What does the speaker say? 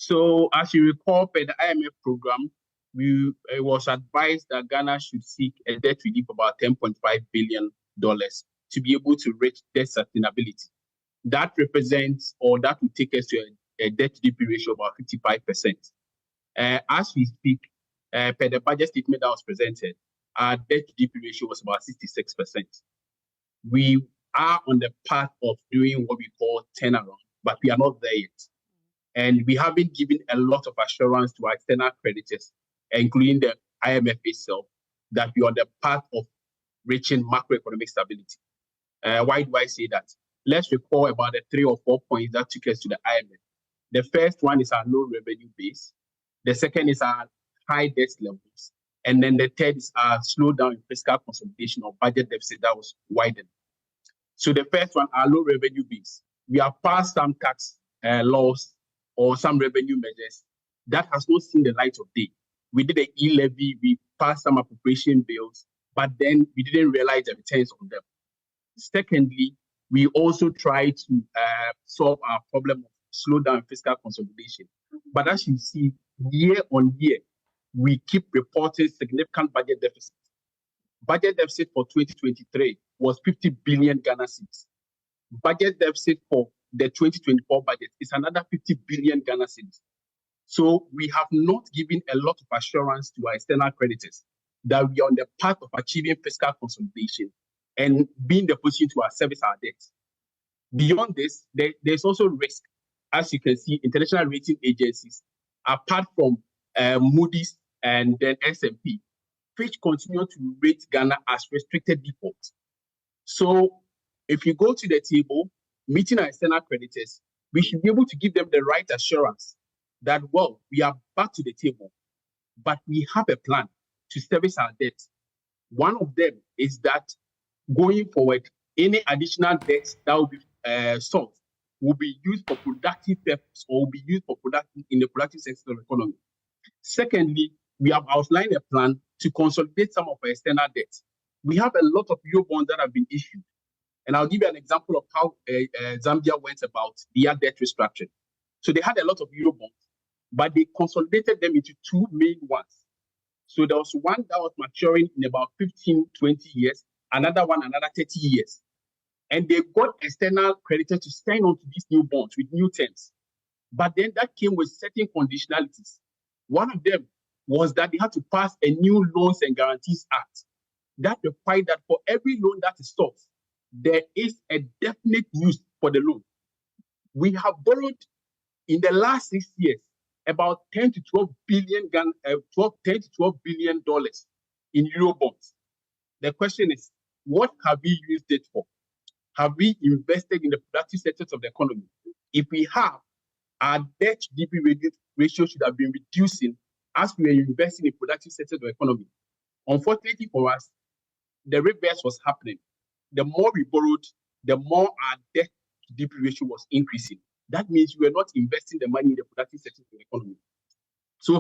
So as you recall, per the IMF program, it was advised that Ghana should seek a debt relief of about $10.5 billion to be able to reach debt sustainability. That represents, or that will take us to a debt to GDP ratio of about 55%. As we speak, per the budget statement that was presented, our debt to GDP ratio was about 66%. We are on the path of doing what we call turnaround, but we are not there yet. And we haven't given a lot of assurance to our external creditors, including the IMF itself, that we are on the path of reaching macroeconomic stability. Why do I say that? Let's recall about the 3 or 4 points that took us to the IMF. The first one is our low revenue base. The second is our high debt levels. And then the third is our slowdown in fiscal consolidation or budget deficit that was widened. So the first one, our low revenue base. We have passed some tax laws or some revenue measures that has not seen the light of day. We did an e-levy, we passed some appropriation bills, but then we didn't realize the returns on them. Secondly, we also tried to solve our problem of slowdown in fiscal consolidation. But as you see, year on year, we keep reporting significant budget deficit. Budget deficit for 2023 was 50 billion Ghana cedis. Budget deficit for the 2024 budget is another 50 billion Ghana cedis. So we have not given a lot of assurance to our external creditors that we are on the path of achieving fiscal consolidation and be in the position to service our debts. Beyond this, there's also risk. As you can see, international rating agencies, apart from Moody's and then S&P, which continue to rate Ghana as restricted default. So if you go to the table, meeting our external creditors, we should be able to give them the right assurance that, well, we are back to the table, but we have a plan to service our debt. One of them is that going forward, any additional debts that will be solved will be used for productive purpose or will be used for productive in the productive sector of the economy. Secondly, we have outlined a plan to consolidate some of our external debts. We have a lot of Euro bonds that have been issued. And I'll give you an example of how Zambia went about their debt restructuring. So they had a lot of Euro bonds, but they consolidated them into two main ones. So there was one that was maturing in about 15, 20 years, another one, another 30 years. And they got external creditors to sign on to these new bonds with new terms. But then that came with certain conditionalities. One of them was that they had to pass a new Loans and Guarantees Act that required that for every loan that is sought, there is a definite use for the loan. We have borrowed in the last 6 years about 10 to 12 billion dollars in Euro bonds. The question is, what have we used it for? Have we invested in the productive sectors of the economy? If we have, our debt to GDP ratio should have been reducing as we were investing in productive sectors of the economy. Unfortunately for us, the reverse was happening. The more we borrowed, the more our debt to GDP ratio was increasing. That means we were not investing the money in the productive sectors of the economy. So